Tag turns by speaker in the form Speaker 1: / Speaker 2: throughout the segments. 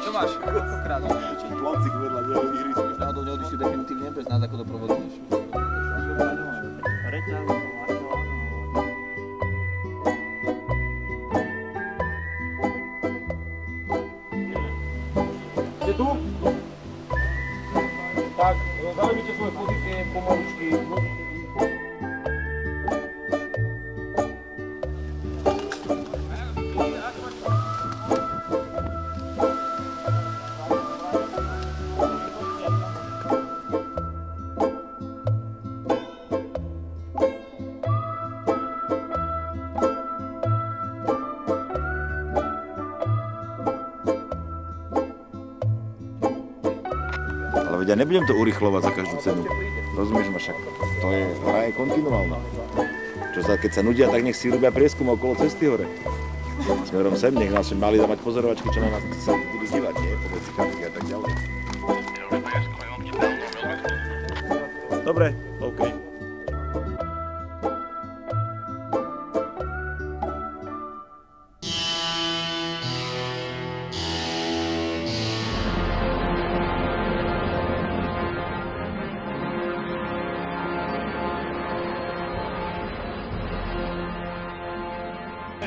Speaker 1: Čo máš? Koľkokrát?
Speaker 2: Plavcik vedľa neho ihriska.
Speaker 1: Náhodou neodišli definitívne bez nás ako doprovodníš.
Speaker 2: Ste tu? Tak, zaujímite svoje pozície pomalučky.
Speaker 3: Ale veď ja nebudem to urychlovať za každú cenu. Rozumieš ma, však to je, hra je kontinuálna. Keď sa nudia, tak nech si robia prieskum okolo cesty hore. Smerom sem, nech nás mali dávať pozorovačky, čo na nás sa budú dívať, nie? Pomedzi chatky a tak ďalej. Dobre, OK.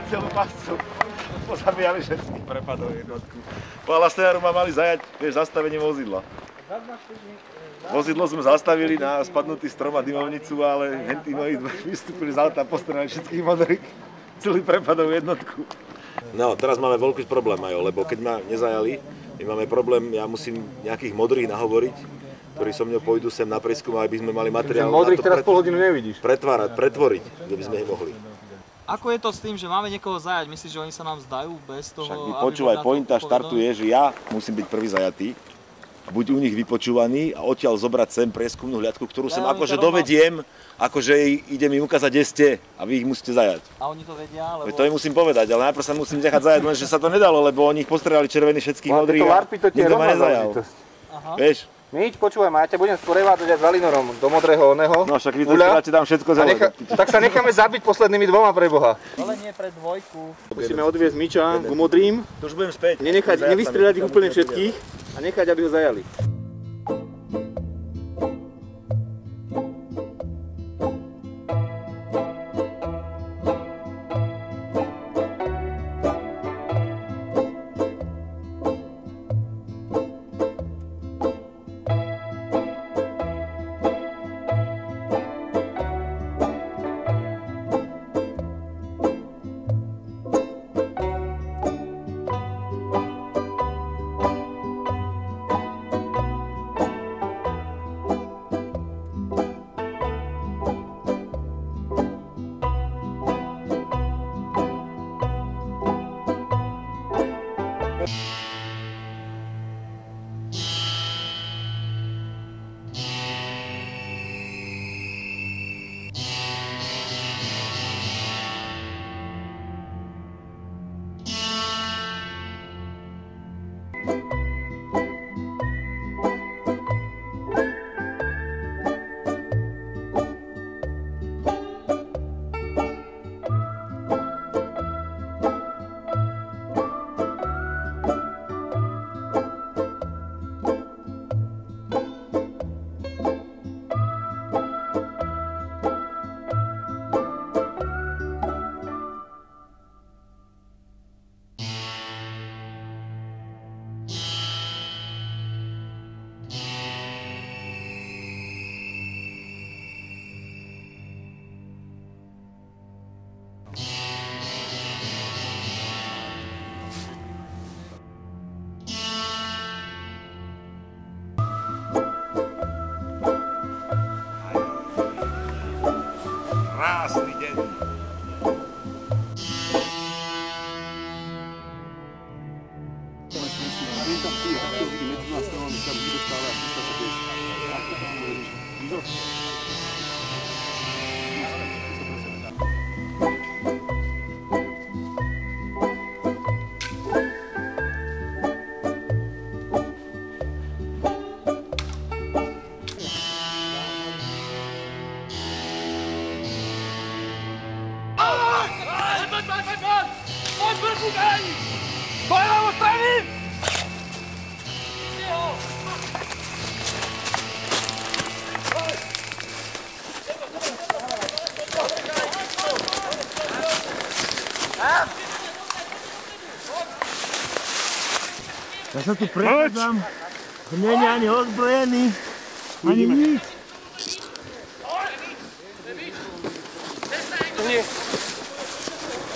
Speaker 2: Celú pascu pozabíjali všetkých prepadov jednotku. Podľa Stejaru ma mali zajať, vieš, zastavenie vozidla. Vozidlo sme zastavili na spadnutý strom a dymovnicu, ale hentí moji vystúpili z auta a postrelali všetkých modrých. Celý prepadov jednotku.
Speaker 3: No, teraz máme veľký problém, Majo, lebo keď ma nezajali, my máme problém, ja musím nejakých modrých nahovoriť, ktorí so mnou pôjdu sem na prieskum, aby sme mali materiál
Speaker 2: Modrých teraz pol hodinu nevidíš.
Speaker 3: pretvoriť, kde by sme ich mohli.
Speaker 1: Ako je to s tým, že máme niekoho zajať? Myslíš, že oni sa nám zdajú bez toho,
Speaker 3: Však
Speaker 1: aby
Speaker 3: počúvaj,
Speaker 1: bol na to
Speaker 3: pointa
Speaker 1: odpovedaný?
Speaker 3: štartu je, že ja musím byť prvý zajatý, buď u nich vypočúvaný a odtiaľ zobrať sem prieskumnú hliadku, ktorú sem akože dovediem, akože idem im ukázať, kde ste a vy ich musíte zajať.
Speaker 1: A oni to vedia, lebo...
Speaker 3: To im musím povedať, ale najprv sa musím nechať zajať, lenže sa to nedalo, lebo oni ich postrelali červený všetkých modrých a nikto ma nezajal. Vieš?
Speaker 2: Nič, počúvaj, ja ťa budem sprevádzať aj s Valinorom do modrého oného.
Speaker 3: No však vy to dáte tam všetko zelené.
Speaker 2: Tak sa necháme zabiť poslednými dvoma pre Boha.
Speaker 1: Ale nie pre dvojku.
Speaker 2: Musíme odviesť Miča k modrým,
Speaker 3: To už budem späť.
Speaker 2: nevystrieľať ich úplne všetkých a nechať, aby ho zajali.
Speaker 3: Krásny deň.
Speaker 4: Feuer!
Speaker 3: Ja sa tu prechádzam, nie je ani ozbrojený, ani nič.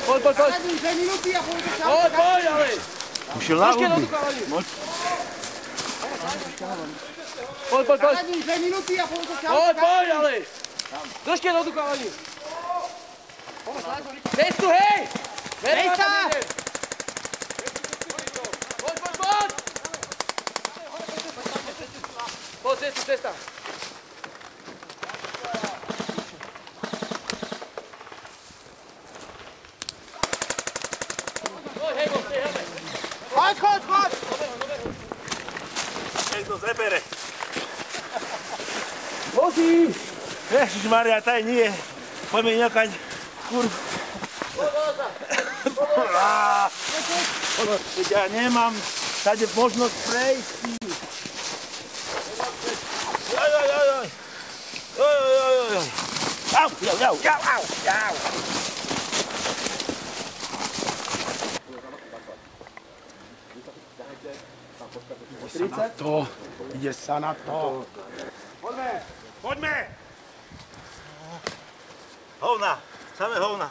Speaker 4: Poď. Poď, ale.
Speaker 3: Ušiel na huby.
Speaker 4: Poď. Poď, ale. Troške do dukávaní. Cestu, hej! Cesta! Poď! Poď, cesta. Choď!
Speaker 2: Nech to zebere.
Speaker 4: Vozí!
Speaker 2: Ježišmaria, taj nie. Poďme nejakať kurv. Ja nemám tady možnosť prejsť. Jau.
Speaker 3: Ide sa na to.
Speaker 2: Poďme! Hovna, samé hovna.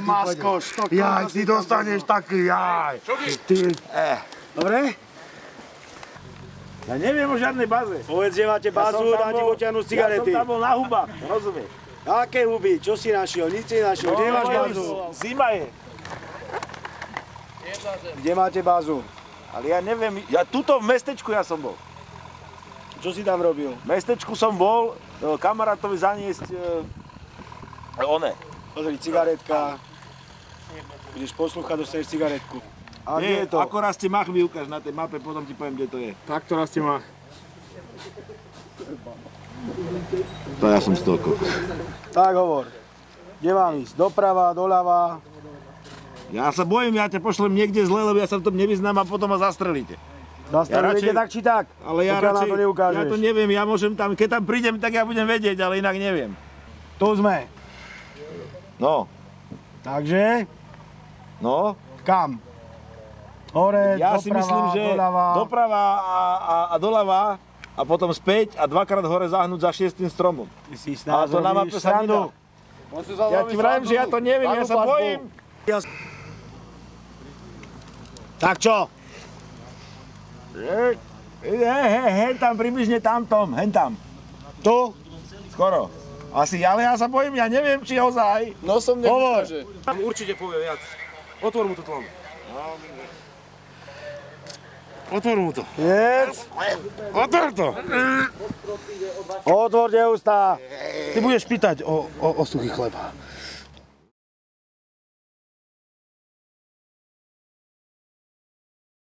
Speaker 3: Masko, štok. Jaj, ty dostaneš taký, jaj. Ty. Dobre?
Speaker 2: Ja neviem o žiadnej baze.
Speaker 3: Povedz, že máte bazu, dám ti potiahnuť cigarety.
Speaker 2: Ja som tam bol na hubách, rozumieš?
Speaker 3: Aké huby? Čo si našiel? Nič si našiel. Kde máš bazu?
Speaker 2: Zima je.
Speaker 3: Kde máte bazu?
Speaker 2: Ale ja neviem, tuto v mestečku ja som bol.
Speaker 3: Čo si tam robil?
Speaker 2: V mestečku som bol kamarátovi zaniesť one.
Speaker 3: Pozri, cigaretka. Budeš poslúchať, dostaneš cigaretku. A kde
Speaker 2: Nie,
Speaker 3: je to?
Speaker 2: ako rastie mach mi ukáž na tej mape, potom ti poviem, kde to je.
Speaker 3: Takto rastie mach.
Speaker 2: To ja som z toho kokos.
Speaker 3: Tak hovor. Kde mám ísť? Doprava, doľava?
Speaker 2: Ja sa bojím, ja ťa pošlem niekde zle, lebo ja sa v tom nevyznám a potom ma zastrelíte.
Speaker 3: Zastavujete tak či tak?
Speaker 2: Ale ja
Speaker 3: Pokiaľ
Speaker 2: radšej,
Speaker 3: nám to neukážeš.
Speaker 2: ja to neviem, ja môžem tam, keď tam prídem, tak ja budem vedieť, ale inak neviem.
Speaker 3: Tu sme.
Speaker 2: No,
Speaker 3: Takže?
Speaker 2: no.
Speaker 3: Kam? Hore,
Speaker 2: Ja
Speaker 3: doprava,
Speaker 2: si myslím, že
Speaker 3: doľava.
Speaker 2: doprava a doľava a potom späť a dvakrát hore zahnúť za 6. stromom.
Speaker 3: Ty si s
Speaker 2: A
Speaker 3: nás
Speaker 2: to na mape
Speaker 3: robíš
Speaker 2: sa nedá.
Speaker 3: srandu.
Speaker 2: Ja ti vravím, že ja to neviem, ja sa bojím.
Speaker 3: Tak čo?
Speaker 2: Hen tam, približne tamtom, hen tam.
Speaker 3: Tu?
Speaker 2: Skoro. Asi, ale ja sa bojím, ja neviem, či ozaj.
Speaker 4: No som
Speaker 3: Hovor.
Speaker 4: neukáže. Tam určite povie viac. Otvor mu to tlom.
Speaker 3: Otvor mu to. Jedz.
Speaker 2: Otvor to.
Speaker 3: Otvorte ústa. Ty budeš pýtať o suchý chleba.